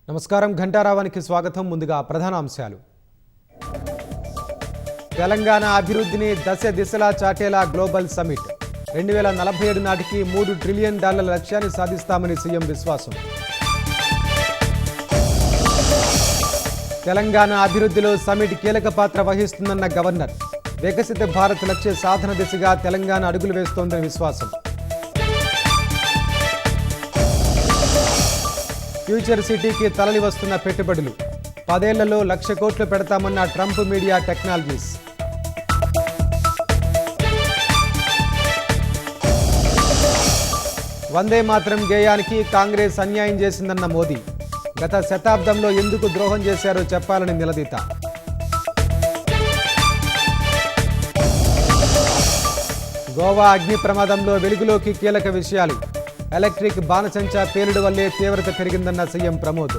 నమస్కారం ఘంటారావానికి స్వాగతం. ముందుగా ప్రధాన అంశాలు. తెలంగాణ అభివృద్ధిని దశ దిశలా చాటేలా గ్లోబల్ సమిట్ 2047 నాటికి $3 ట్రిలియన్ లక్ష్యాన్ని సాధిస్తామని సీఎం విశ్వాసం. తెలంగాణ అభివృద్ధిలో సమిట్ కీలక పాత్ర వహిస్తుందన్న గవర్నర్. వికసిత భారత్ లక్ష్య సాధన దిశగా తెలంగాణ అడుగులు వేస్తోందని విశ్వాసం. ఫ్యూచర్ సిటీకి తరలి వస్తున్న పెట్టుబడులు 10 ఏళ్లలో 1,00,000 కోట్లు పెడతామన్న Trump media technologies. Vande Mataram గేయానికి Congress అన్యాయం చేసిందన్న మోదీ. గత శతాబ్దంలో ఎందుకు ద్రోహం చేశారో చెప్పాలని నిలదీత. గోవా అగ్ని ప్రమాదంలో వెలుగులోకి కీలక విషయాలు. ఎలక్ట్రిక్ బాణసంచా పేలుడు వల్లే తీవ్రత పెరిగిందన్న సీఎం ప్రమోద్.